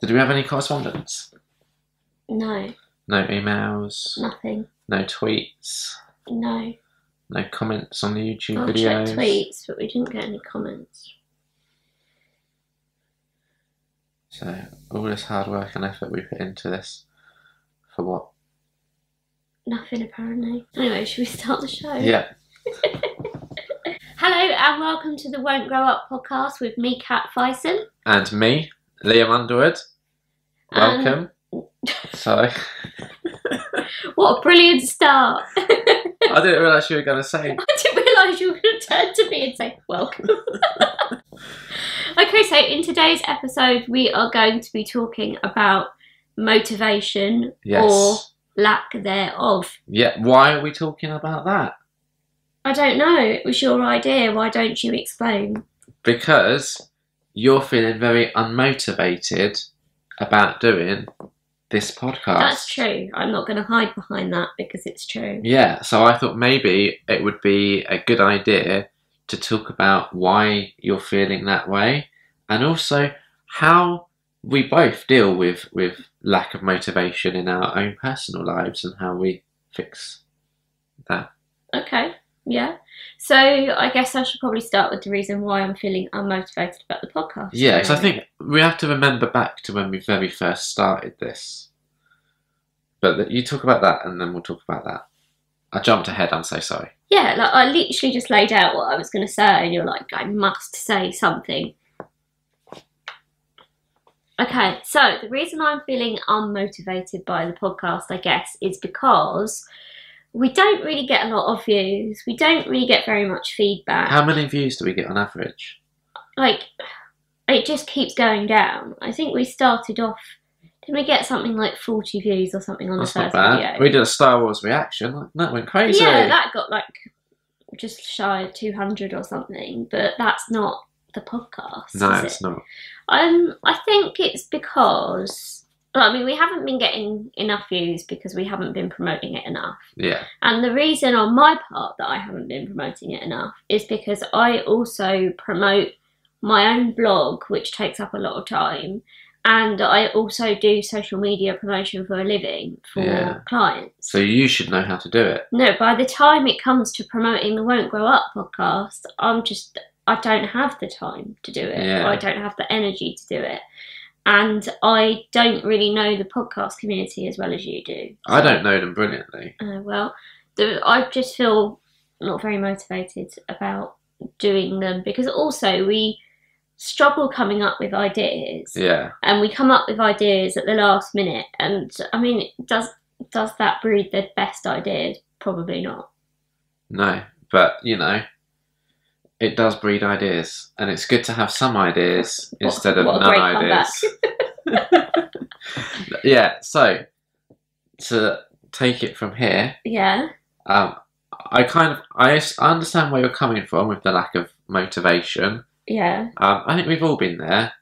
Did we have any correspondence? No. No emails? Nothing. No tweets? No. No comments on the YouTube I'll videos? check tweets, but we didn't get any comments. So, all this hard work and effort we put into this, for what? Nothing, apparently. Anyway, should we start the show? Yeah. Hello and welcome to the Won't Grow Up podcast with me, Kat Fyson. And me, Liam Underwood. Welcome. Sorry. What a brilliant start. I didn't realise you were going to say. I didn't realise you were going to turn to me and say, welcome. Okay, so in today's episode, we are going to be talking about motivation or lack thereof. Yeah, why are we talking about that? I don't know. It was your idea. Why don't you explain? Because you're feeling very unmotivated about doing this podcast. That's true. I'm not going to hide behind that because it's true. Yeah, so I thought maybe it would be a good idea to talk about why you're feeling that way and also how we both deal with lack of motivation in our own personal lives and how we fix that. Okay, yeah. So I guess I should probably start with the reason why I'm feeling unmotivated about the podcast. Yeah, because I think we have to remember back to when we very first started this. But you talk about that and then we'll talk about that. I jumped ahead, I'm so sorry. Yeah, like I literally just laid out what I was going to say and you're like, I must say something. Okay, so the reason I'm feeling unmotivated by the podcast, I guess, is because we don't really get a lot of views. We don't really get very much feedback. How many views do we get on average? Like, it just keeps going down. I think we started off... Did we get something like 40 views or something on the first video? We did a Star Wars reaction. That went crazy. Yeah, that got like just shy of 200 or something. But that's not the podcast. No, it's not. I think it's because... Well, I mean, we haven't been getting enough views because we haven't been promoting it enough. Yeah. And the reason on my part that I haven't been promoting it enough is because I also promote my own blog, which takes up a lot of time. And I also do social media promotion for a living for clients. So you should know how to do it. No, by the time it comes to promoting the Won't Grow Up podcast, I don't have the time to do it. Yeah. Or I don't have the energy to do it. And I don't really know the podcast community as well as you do. I don't know them brilliantly. I just feel not very motivated about doing them because also we struggle coming up with ideas. Yeah. And we come up with ideas at the last minute. And I mean, does that breed the best ideas? Probably not. No, but you know, it does breed ideas, and it's good to have some ideas instead of none ideas. Yeah. So to take it from here. Yeah. I understand where you're coming from with the lack of motivation. Yeah. I think we've all been there.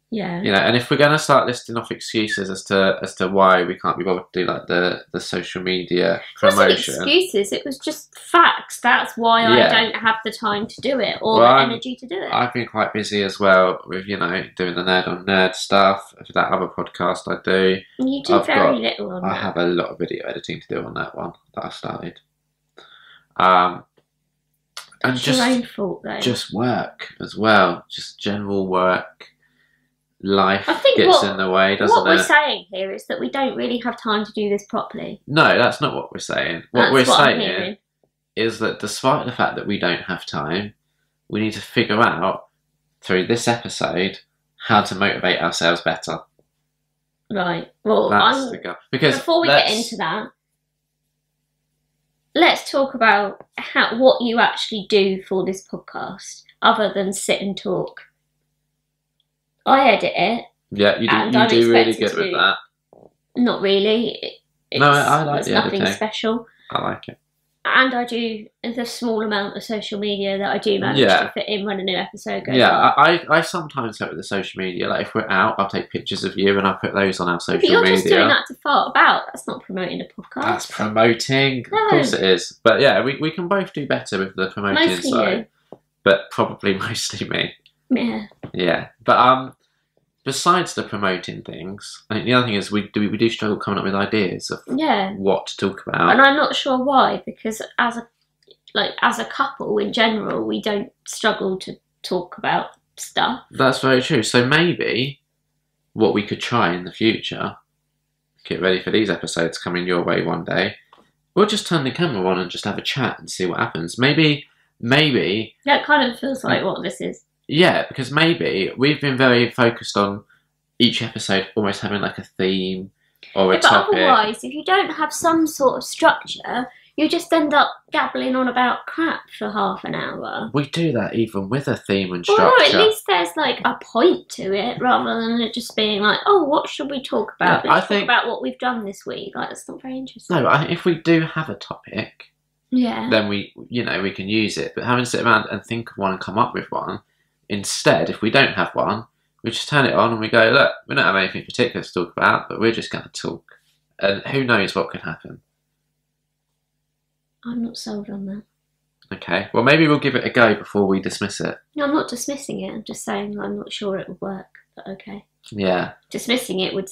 Yeah. You know, and if we're going to start listing off excuses as to why we can't be bothered to do like the social media promotion. It wasn't excuses, it was just facts. That's why I don't have the time to do it or the energy to do it. I've been quite busy as well with, you know, doing the Nerd on Nerd stuff. For that other podcast I do. You do very little on that. I have a lot of video editing to do on that one that I started. And it's your own fault though. Just work as well. Just general work. Life in the way, doesn't it? What we're saying here is that we don't really have time to do this properly. No, that's not what we're saying. What we're saying is that despite the fact that we don't have time, we need to figure out through this episode how to motivate ourselves better. Right. Well, that's the goal. Because before we get into that, let's talk about what you actually do for this podcast, other than sit and talk. I edit it. Yeah, you do really good with that. Not really. I like it's the nothing editing. special. I like it. And I do the small amount of social media that I do manage to fit in when a new episode goes on. I sometimes help with the social media. Like if we're out, I'll take pictures of you and I'll put those on our social media. But you're just doing that to fart about. That's not promoting a podcast. That's promoting. No. Of course it is. But yeah, we can both do better with the promoting mostly side. But probably mostly me. Yeah. Yeah. But besides the promoting things, I think the other thing is we do struggle coming up with ideas of what to talk about. And I'm not sure why, because as a couple in general, we don't struggle to talk about stuff. That's very true. So maybe what we could try in the future, get ready for these episodes coming your way one day, we'll just turn the camera on and just have a chat and see what happens. Maybe. That kind of feels like what this is. Yeah, because maybe we've been very focused on each episode almost having like a theme or a topic. But otherwise, if you don't have some sort of structure, you just end up gabbling on about crap for half an hour. We do that even with a theme and structure. Well, no, at least there's like a point to it, rather than it just being like, oh, what should we talk about? Yeah, Let's talk about what we've done this week. Like, that's not very interesting. No, but I think if we do have a topic, then we can use it. But having to sit around and think of one and come up with one, instead, if we don't have one, we just turn it on and we go, look, we don't have anything particular to talk about, but we're just going to talk. And who knows what could happen. I'm not sold on that. Okay, well maybe we'll give it a go before we dismiss it. No, I'm not dismissing it. I'm just saying I'm not sure it would work, but okay. Yeah. Dismissing it would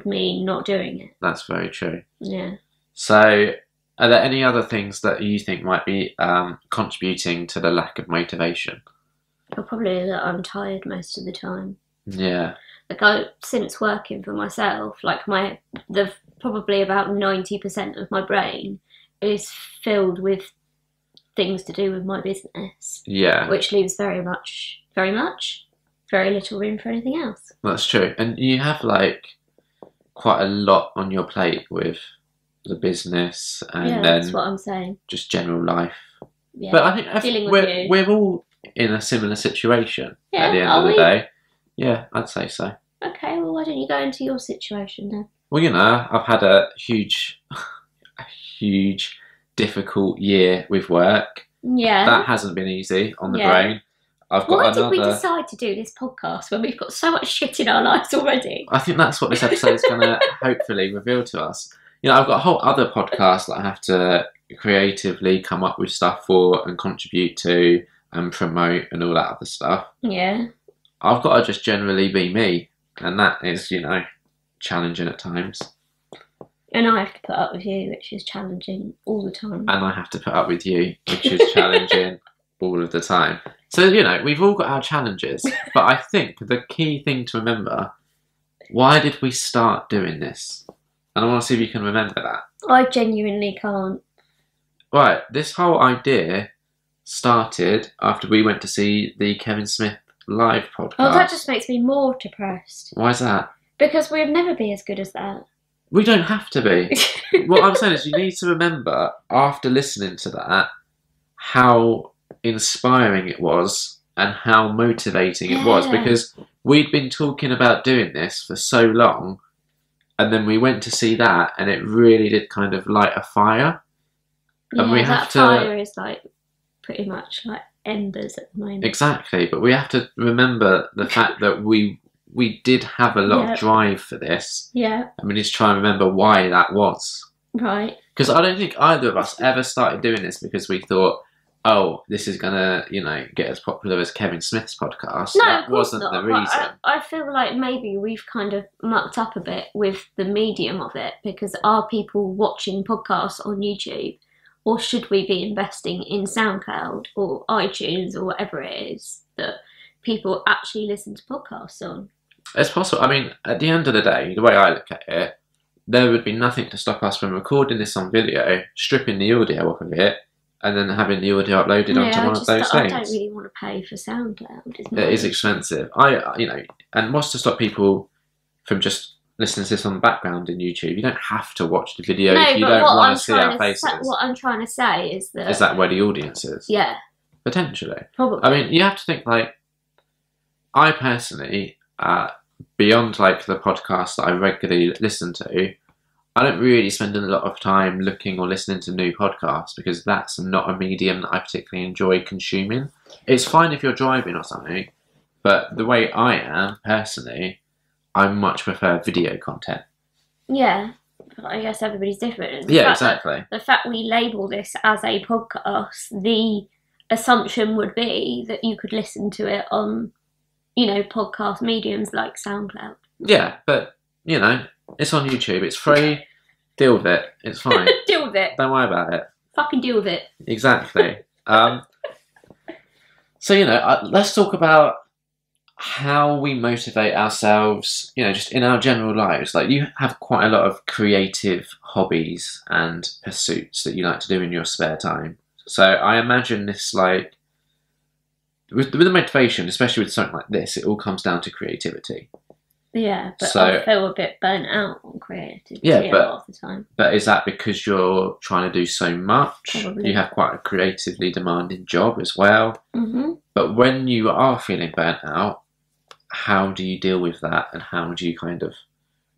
mean not doing it. That's very true. Yeah. So, are there any other things that you think might be contributing to the lack of motivation? Well, probably that I'm tired most of the time. Yeah. Like since working for myself, like probably about 90% of my brain is filled with things to do with my business. Yeah. Which leaves very little room for anything else. That's true. And you have like quite a lot on your plate with the business and then that's what I'm saying. Just general life. Yeah. But I think we're all in a similar situation at the end of the day. Yeah, I'd say so. Okay, well why don't you go into your situation then? Well, I've had a huge difficult year with work. Yeah. That hasn't been easy on the brain. Why did we decide to do this podcast when we've got so much shit in our lives already? I think that's what this episode is going to hopefully reveal to us. I've got a whole other podcast that I have to creatively come up with stuff for and contribute to and promote and all that other stuff. Yeah. I've got to just generally be me, and that is, challenging at times. And I have to put up with you, which is challenging all the time. And I have to put up with you, which is challenging all of the time. So, we've all got our challenges. But I think the key thing to remember, why did we start doing this? And I want to see if you can remember that. I genuinely can't. Right, this whole idea started after we went to see the Kevin Smith live podcast. Oh, that just makes me more depressed. Why is that? Because we'll never be as good as that. We don't have to be. What I'm saying is you need to remember, after listening to that, how inspiring it was and how motivating it was. Because we'd been talking about doing this for so long, and then we went to see that, and it really did kind of light a fire. And we have to. Fire is like pretty much like embers at the moment. Exactly, but we have to remember the fact that we did have a lot of drive for this. Yeah. And we need to try and remember why that was. Right. Because I don't think either of us ever started doing this because we thought, oh, this is going to, get as popular as Kevin Smith's podcast. No, that of course wasn't not. the reason. I feel like maybe we've kind of mucked up a bit with the medium of it, because are people watching podcasts on YouTube? Or should we be investing in SoundCloud or iTunes or whatever it is that people actually listen to podcasts on? It's possible. I mean, at the end of the day, the way I look at it, there would be nothing to stop us from recording this on video, stripping the audio off of it, and then having the audio uploaded onto one of those things. I don't really want to pay for SoundCloud. It is expensive. And what's to stop people from just listening to this on the background in YouTube? You don't have to watch the video if you don't want to see our faces. What I'm trying to say is that... Is that where the audience is? Yeah. Potentially. Probably. I mean, you have to think, I personally, beyond, the podcasts that I regularly listen to, I don't really spend a lot of time looking or listening to new podcasts because that's not a medium that I particularly enjoy consuming. It's fine if you're driving or something, but the way I am, personally, I much prefer video content. Yeah, but I guess everybody's different. Exactly. The fact we label this as a podcast, the assumption would be that you could listen to it on podcast mediums like SoundCloud. Yeah, but it's on YouTube. It's free. Deal with it. It's fine. Deal with it. Don't worry about it. Fucking deal with it. Exactly. So let's talk about how we motivate ourselves. Just in our general lives. Like, you have quite a lot of creative hobbies and pursuits that you like to do in your spare time. So I imagine this, like, with the motivation, especially with something like this, it all comes down to creativity. Yeah, but So, I feel a bit burnt out on creativity Yeah, a lot of the time. but is that because you're trying to do so much? Probably. You have quite a creatively demanding job as well. Mm-hmm. But when you are feeling burnt out, how do you deal with that, and how do you kind of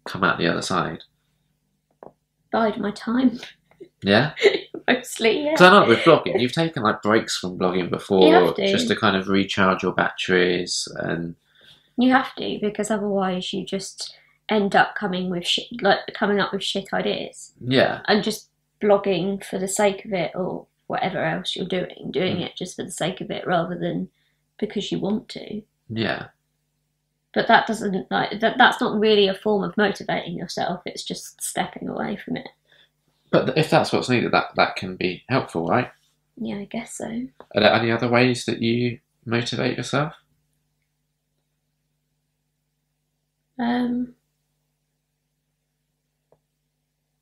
come out the other side? Bide my time. Yeah? Mostly, yeah. Because I know with blogging, you've taken like breaks from blogging You before have to. just to kind of recharge your batteries and... You have to, because otherwise you just end up coming up with shit ideas, Yeah. and just blogging for the sake of it, or whatever else you're doing it just for the sake of it rather than because you want to. Yeah. But that doesn't that's not really a form of motivating yourself. It's just stepping away from it. But if that's what's needed, that can be helpful, right? Yeah, I guess so. Are there any other ways that you motivate yourself?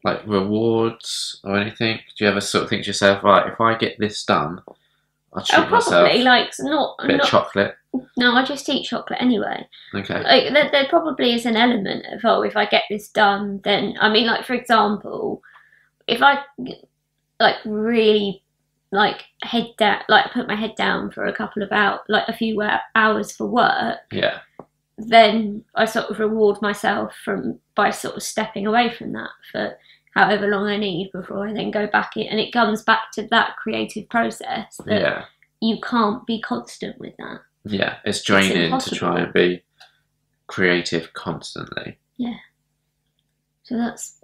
Like rewards or anything? Do you ever sort of think to yourself, right, if I get this done, I'll treat myself Probably, like, not a bit of chocolate? No, I just eat chocolate anyway. Okay. Like, there probably is an element of, oh, if I get this done, then, I mean, like, for example, if I, like, really, like, put my head down for a couple of hours, like, a few hours for work, Yeah. then I sort of reward myself by sort of stepping away from that for however long I need before I then go back in. And it comes back to that creative process that you can't be constant with that. Yeah, it's draining to try and be creative constantly. Yeah. So that's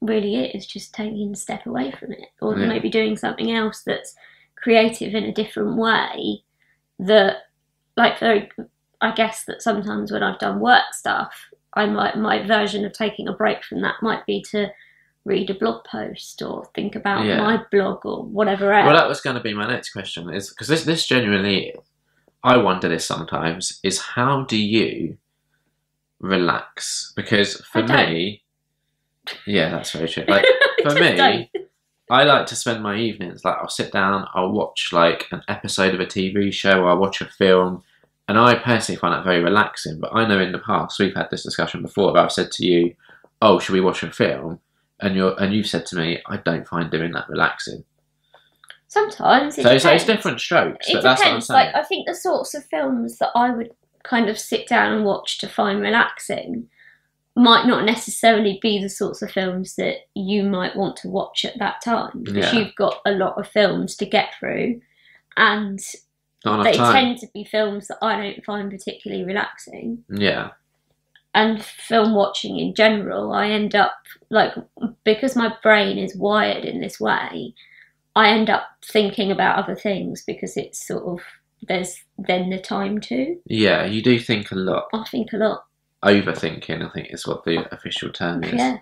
really it. It's just taking a step away from it, or maybe doing something else that's creative in a different way. That, like, I guess that sometimes when I've done work stuff, my version of taking a break from that might be to read a blog post or think about my blog or whatever else. Well, that was going to be my next question, is because this genuinely, I wonder this sometimes, is how do you relax? Because for me, yeah, that's very true. Like, for me, I like to spend my evenings, like, I'll sit down, I'll watch like an episode of a TV show, or I'll watch a film, and I personally find that very relaxing. But I know in the past, we've had this discussion before, where I've said to you, oh, should we watch a film? And you've said to me, I don't find doing that relaxing. Sometimes so it's different strokes. But that's what I'm saying. Like, I think the sorts of films that I would kind of sit down and watch to find relaxing might not necessarily be the sorts of films that you might want to watch at that time, because you've got a lot of films to get through, and they tend to be films that I don't find particularly relaxing. Yeah. And film watching in general, I end up, like, because my brain is wired in this way, I end up thinking about other things, because it's sort of, there's then the time to. Yeah, you do think a lot. I think a lot. Overthinking, I think, is what the official term is. Yeah.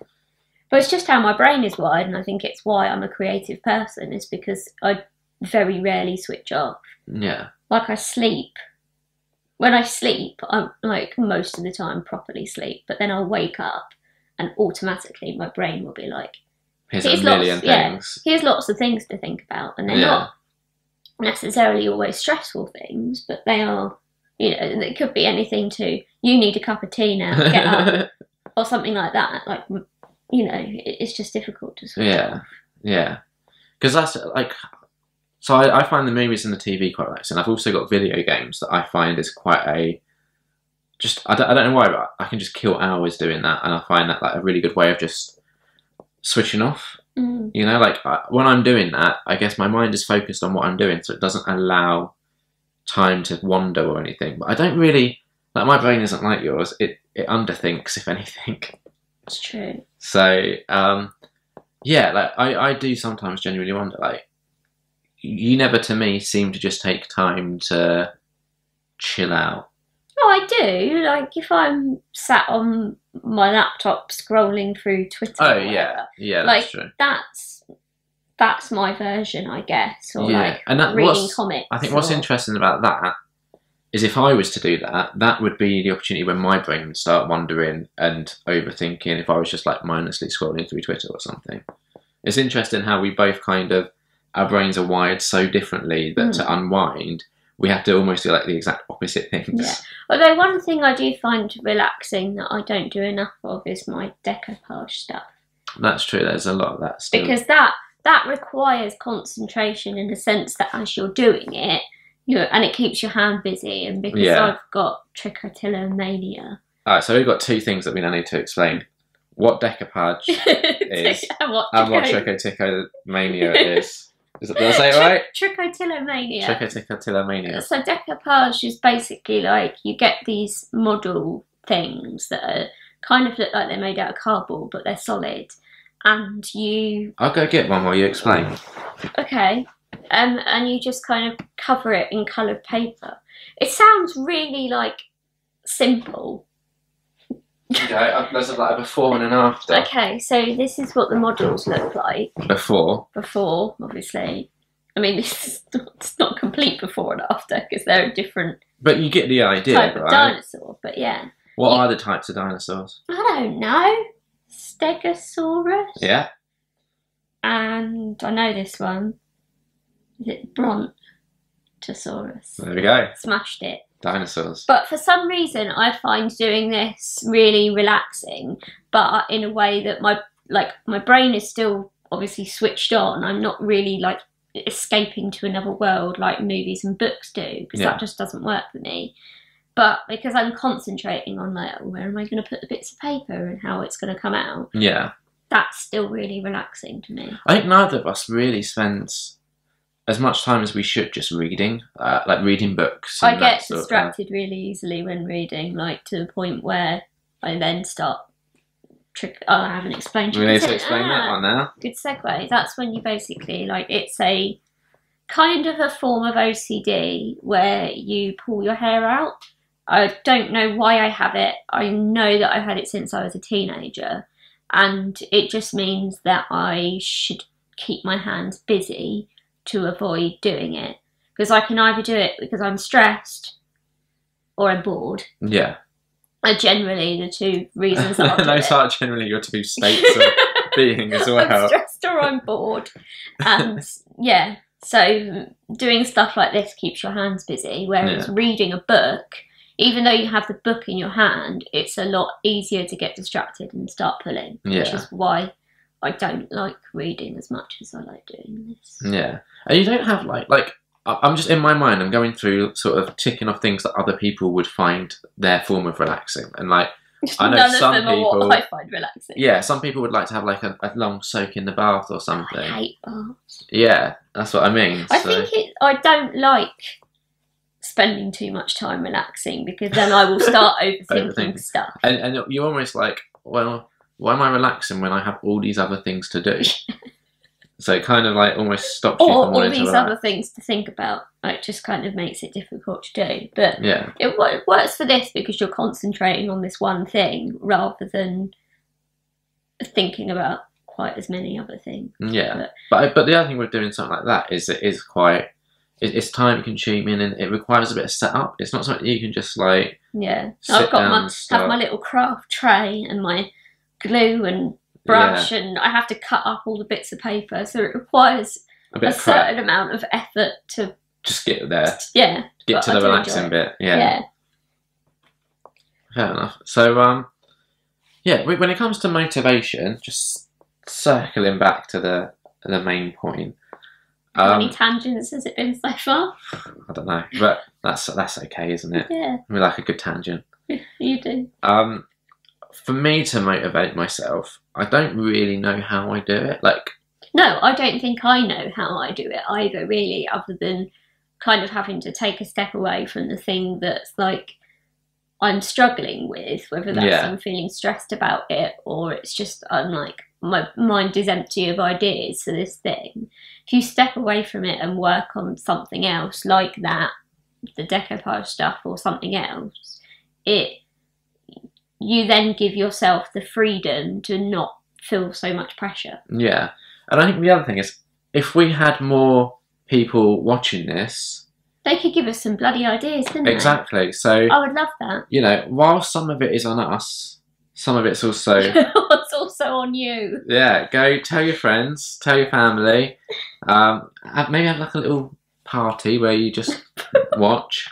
But it's just how my brain is wired, and I think it's why I'm a creative person, is because I very rarely switch off. Yeah. Like, I sleep. When I sleep, I'm, like, most of the time properly sleep, but then I'll wake up and automatically my brain will be like, here's a million things. Here's lots of things to think about, and they're not necessarily always stressful things, but they are, it could be anything to, you need a cup of tea now, get up, or something like that. Like, it's just difficult to switch off. Yeah. Because that's, like... So I find the movies and the TV quite relaxing. I've also got video games that I find is quite a... I don't know why, but I can just kill hours doing that, and I find that, like, a really good way of just switching off. Mm. Like, when I'm doing that, I guess my mind is focused on what I'm doing, so it doesn't allow time to wander or anything. But I don't really... Like, my brain isn't like yours. It underthinks, if anything. It's true. So, yeah, like, I do sometimes genuinely wonder, like, you never, to me, seem to just take time to chill out. I do. Like if I'm sat on my laptop scrolling through Twitter. Oh or whatever, yeah, like that's true. that's my version, I guess. Or Yeah, like and reading comics. I think what's interesting about that is if I was to do that, that would be the opportunity when my brain would start wandering and overthinking. If I was just like mindlessly scrolling through Twitter or something, it's interesting how we both kind of our brains are wired so differently that to unwind, we have to almost do like the exact opposite things. Yeah. Although one thing I do find relaxing that I don't do enough of is my decoupage stuff. That's true. There's a lot of that still. Because that requires concentration in the sense that as you're doing it, and it keeps your hand busy. And because I've got trichotillomania. Alright, so we've got two things that we now need to explain. What decoupage is and what trichotillomania is. Did I say it right? Trichotillomania. Trichotillomania. So decoupage is basically like you get these model things that are kind of look like they're made out of cardboard, but they're solid. And you... I'll go get one while you explain. Okay. And you just kind of cover it in coloured paper. It sounds really, like, simple. Okay, there's like a before and an after. Okay, so this is what the models look like. Before, obviously. I mean, it's not complete before and after because they're a different but you get the idea, type right? of dinosaur. But yeah. What are the types of dinosaurs? I don't know. Stegosaurus? Yeah. And I know this one. Is it Brontosaurus? There we go. Smashed it. Dinosaurs. But for some reason, I find doing this really relaxing, but in a way that my brain is still obviously switched on. I'm not really like escaping to another world like movies and books do, because that just doesn't work for me. But because I'm concentrating on like, where am I going to put the bits of paper and how it's going to come out? Yeah. That's still really relaxing to me. I think neither of us really spends as much time as we should just reading, like reading books. I get distracted really easily when reading, like to the point where I then start I haven't explained. We need to explain that one now. Good segue. That's when you basically, like, it's a kind of a form of OCD where you pull your hair out. I don't know why I have it. I know that I've had it since I was a teenager. And it just means that I should keep my hands busy to avoid doing it. Because I can either do it because I'm stressed or I'm bored. Yeah. Are generally the two reasons that I do Those are generally your two states of being as well. I'm stressed or I'm bored. And yeah, so doing stuff like this keeps your hands busy, whereas reading a book, even though you have the book in your hand, it's a lot easier to get distracted and start pulling, which is why I don't like reading as much as I like doing this. Yeah. And you don't have like I'm just in my mind, I'm going through sort of ticking off things that other people would find their form of relaxing. And like, I know some people... None of them are what I find relaxing. Yeah, some people would like to have like a long soak in the bath or something. I hate baths. Yeah, that's what I mean. I don't like spending too much time relaxing because then I will start overthinking stuff. And you're almost like, well, why am I relaxing when I have all these other things to do? So it kind of like almost stops you from wanting to relax. All these other things to think about. It just kind of makes it difficult to do. But yeah, it works for this because you're concentrating on this one thing rather than thinking about quite as many other things. Yeah, but the other thing with doing something like that is it is quite... It's time consuming and it requires a bit of setup. It's not something you can just like... Yeah, I've got have my little craft tray and my glue and brush, and I have to cut up all the bits of paper, so it requires a certain amount of effort to just get there. Yeah, get to the relaxing bit. Yeah, fair enough. So when it comes to motivation, just circling back to the main point. How many tangents has it been so far? I don't know, but that's okay, isn't it? Yeah, we like a good tangent. You do. For me to motivate myself, I don't really know how I do it. No, I don't think I know how I do it either, really, other than kind of having to take a step away from the thing that's like I'm struggling with, whether that's I'm feeling stressed about it or it's just I'm like my mind is empty of ideas for this thing. If you step away from it and work on something else like that, the decoupage stuff or something else, you then give yourself the freedom to not feel so much pressure. Yeah. And I think the other thing is, if we had more people watching this, they could give us some bloody ideas, couldn't they? Exactly. So I would love that. You know, while some of it is on us, some of it's also it's also on you. Yeah, go tell your friends, tell your family. Maybe have like a little party where you just watch.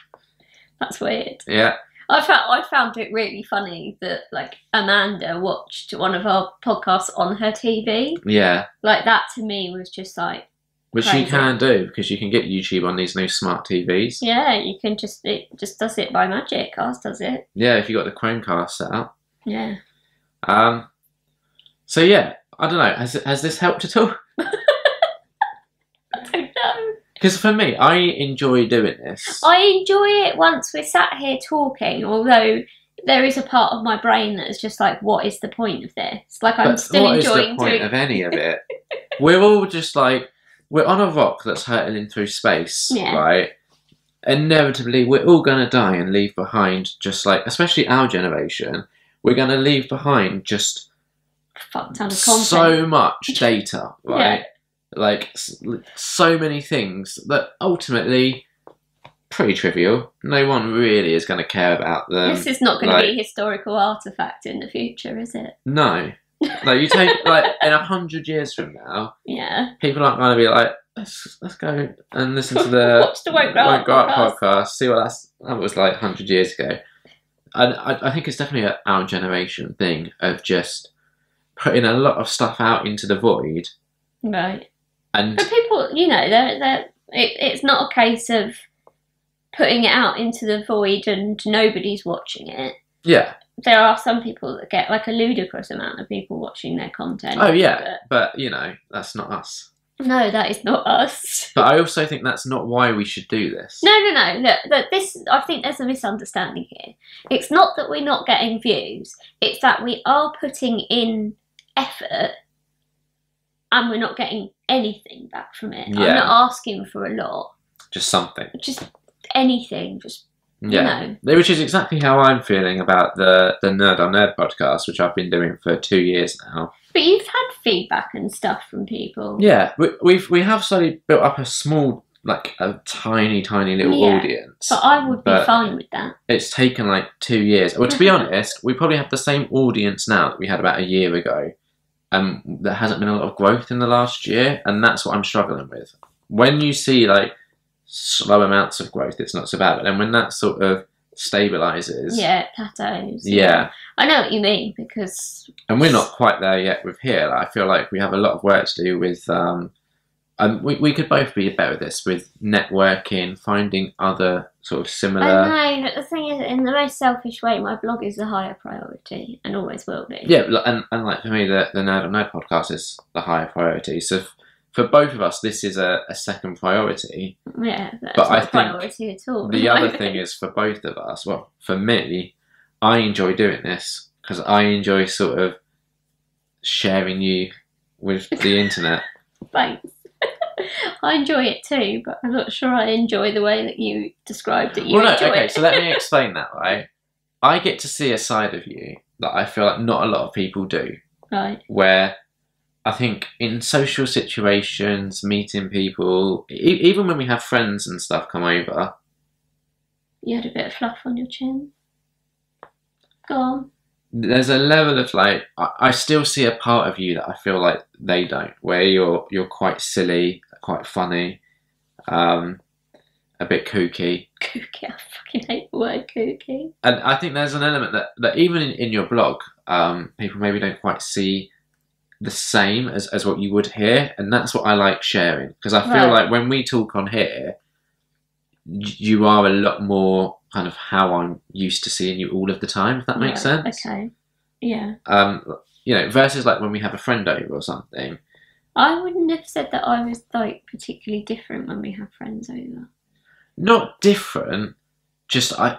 That's weird. Yeah. I found it really funny that like Amanda watched one of our podcasts on her TV. Yeah. Like that to me was just like Which crazy. you can do because you can get YouTube on these new smart TVs. Yeah, you can it just does it by magic. Ours does it. Yeah, if you got the Chromecast set up. Yeah. So yeah, I don't know. Has this helped at all? I don't know. Because for me, I enjoy doing this. I enjoy it once we're sat here talking, although there is a part of my brain that's just like, what is the point of this? Like, I'm still enjoying what is the point of any of it? We're all just like, we're on a rock that's hurtling through space, right? Inevitably, we're all going to die and leave behind just like, especially our generation, we're going to leave behind just fuck ton of content. So much data, right? Yeah. Like, so many things that ultimately pretty trivial. No one really is going to care about them. This is not going to be a historical artifact in the future, is it? No. Like, you take, like, in 100 years from now, people aren't going to be like, let's go and listen to the Watch the Wont Grow Up podcast, see what that was like 100 years ago. And I think it's definitely our generation thing of just putting a lot of stuff out into the void. Right. And but people, you know, it's not a case of putting it out into the void and nobody's watching it. Yeah. There are some people that get like a ludicrous amount of people watching their content. Oh, yeah. But you know, that's not us. No, that is not us. But I also think that's not why we should do this. No. Look, this, I think there's a misunderstanding here. It's not that we're not getting views. It's that we are putting in effort and we're not getting anything back from it. Yeah. I'm not asking for a lot. Just something. Just anything. Just, you know. Which is exactly how I'm feeling about the Nerd on Nerd podcast, which I've been doing for 2 years now. But you've had feedback and stuff from people. Yeah, we have slowly built up a small, like a tiny little audience. But I would be fine with that. It's taken like 2 years. Well, to be honest, we probably have the same audience now that we had about a year ago. There hasn't been a lot of growth in the last year, and that's what I'm struggling with. When you see like slow amounts of growth, it's not so bad. But then when that sort of stabilizes, plateaus. Yeah, I know what you mean because, and we're not quite there yet with here. Like, I feel like we have a lot of work to do with. We could both be better at this with networking, finding other sort of similar. I know, but the thing is, in the most selfish way, my blog is the higher priority and always will be. Yeah, and like for me, the Nerd on Nerd podcast is the higher priority. So for both of us, this is a second priority. Yeah, that's but not I a priority at all. The other thing is for both of us. Well, for me, I enjoy doing this because I enjoy sort of sharing you with the internet. Thanks. I enjoy it too, but I'm not sure I enjoy the way that you described it. Okay, so let me explain that, right? I get to see a side of you that I feel like not a lot of people do. Right. Where I think in social situations, meeting people, even when we have friends and stuff come over. You had a bit of fluff on your chin. Go on. There's a level of like, I still see a part of you that I feel like they don't, where you're quite silly, quite funny, a bit kooky. Kooky, I fucking hate the word kooky. And I think there's an element that even in your blog, people maybe don't quite see the same as what you would here, and that's what I like sharing, because I feel like when we talk on here, you are a lot more kind of how I'm used to seeing you all of the time, if that makes sense. Okay. Yeah. You know, versus like when we have a friend over or something. I wouldn't have said that I was like particularly different when we have friends over. Not different, just I'm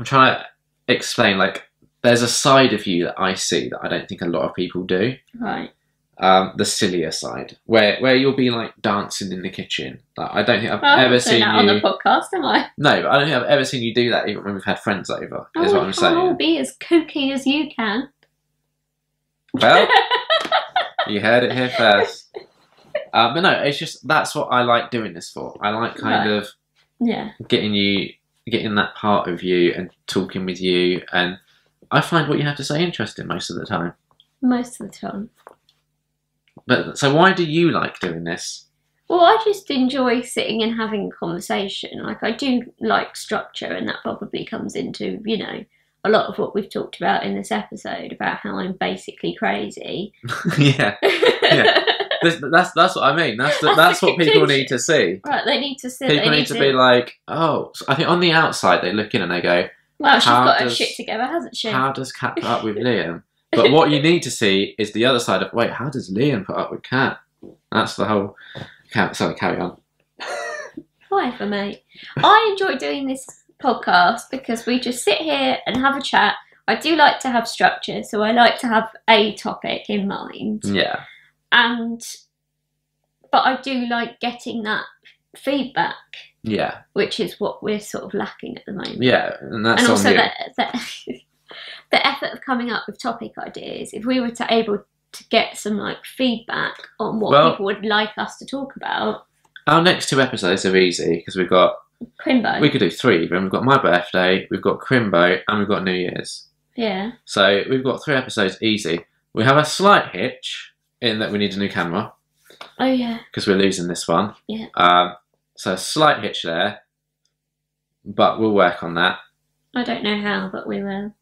trying to explain, like, there's a side of you that I see that I don't think a lot of people do. Right. the sillier side, where you'll be like dancing in the kitchen. Like, I don't think I've Well, ever I'm seen that you on the podcast, am I? No, but I don't think I've ever seen you do that, even when we've had friends over. Oh, Is what we I'm can't all saying. be as kooky as you can. Well, you heard it here first. But no, it's just that's what I like doing this for. I like kind of getting that part of you and talking with you, and I find what you have to say interesting most of the time. Most of the time. But so why do you like doing this? Well, I just enjoy sitting and having a conversation. Like, I do like structure, and that probably comes into, you know, a lot of what we've talked about in this episode about how I'm basically crazy. Yeah. That's what I mean. That's what people need to see. Right, they need to see. People need to be like, oh, I think on the outside they look in and they go, well, she's got her shit together, hasn't she? How does Kat put up with Liam? But what you need to see is the other side of, wait, how does Liam put up with Kat? That's the whole... Sorry, carry on. Whatever, mate. I enjoy doing this podcast because we just sit here and have a chat. I do like to have structure, so I like to have a topic in mind. Yeah. But I do like getting that feedback. Yeah. Which is what we're sort of lacking at the moment. Yeah, and that's also on you. the effort of coming up with topic ideas. If we were able to get some like feedback on what people would like us to talk about. Our next 2 episodes are easy because we've got Crimbo. We could do 3 even. We've got my birthday, we've got Crimbo, and we've got New Year's. Yeah. So we've got 3 episodes easy. We have a slight hitch in that we need a new camera. Oh yeah. Because we're losing this one. Yeah. So a slight hitch there, but we'll work on that. I don't know how, but we will.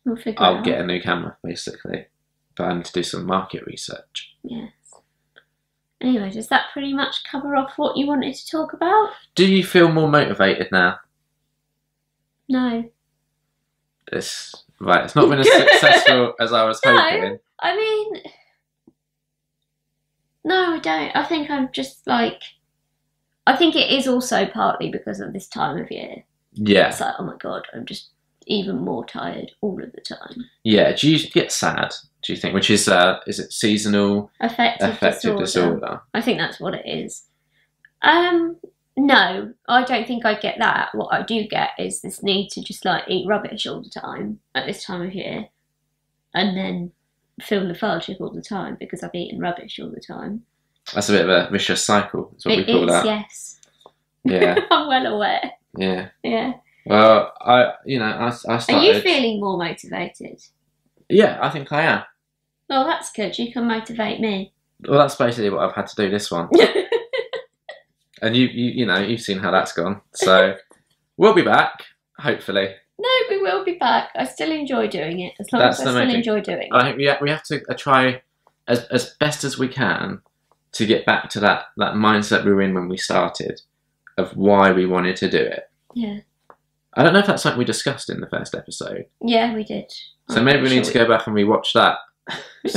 We'll figure it out. I'll get a new camera basically, but I need to do some market research. Yes. Anyway, does that pretty much cover off what you wanted to talk about? Do you feel more motivated now? No. It's not been as successful as I was hoping. I mean, no, I don't. I think I'm just like, I think it is also partly because of this time of year. Yeah. It's like, oh my God, I'm just even more tired all of the time. Yeah. Do you get sad? Do you think, which is it seasonal affective disorder? I think that's what it is. No, I don't think I get that. What I do get is this need to just like eat rubbish all the time at this time of year, and then feel lethargic all the time because I've eaten rubbish all the time. That's a bit of a vicious cycle. Is what we call that. Yes. Yeah. I'm well aware. Yeah. Yeah. Well, I started. Are you feeling more motivated? Yeah, I think I am. Well, that's good. You can motivate me. Well, that's basically what I've had to do this one. And you've seen how that's gone. So we'll be back, hopefully. No, we will be back. I still enjoy doing it, as long as I still enjoy doing it. I think we have to try as best as we can to get back to that mindset we were in when we started, of why we wanted to do it. Yeah. I don't know if that's something we discussed in the first episode. Yeah, we did. So maybe we need to go back and rewatch that.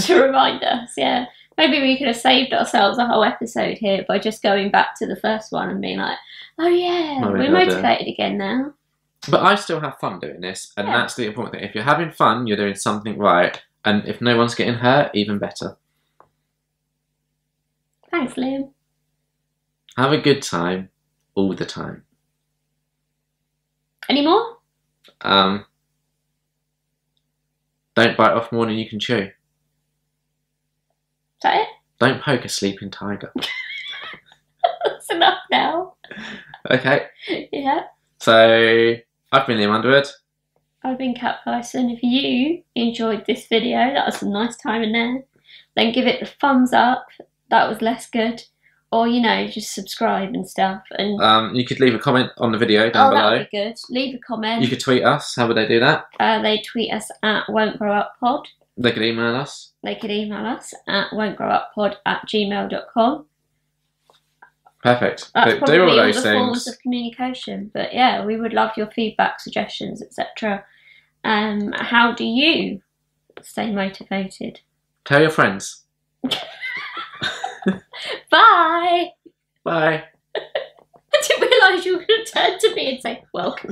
To remind us, yeah. Maybe we could have saved ourselves a whole episode here by just going back to the first one and being like, oh yeah, we're motivated again now. But I still have fun doing this, and that's the important thing. If you're having fun, you're doing something right, and if no one's getting hurt, even better. Thanks, Liam. Have a good time all the time. Any more? Don't bite off more than you can chew. Is that it? Don't poke a sleeping tiger. That's enough now. Okay. Yeah. So, I've been Liam Underwood. I've been Kat Bryson. If you enjoyed this video, that was a nice time in there, then give it the thumbs up. That was less good. Or, just subscribe and stuff. And you could leave a comment on the video down below. That would be good. Leave a comment. You could tweet us. How would they do that? They tweet us at wontgrowuppod. They could email us. They could email us at wontgrowuppod@gmail.com. Perfect. That's probably do all all those the things. forms of communication. But yeah, we would love your feedback, suggestions, etc. How do you stay motivated? Tell your friends. Bye. Bye. I didn't realise you were going to turn to me and say, welcome.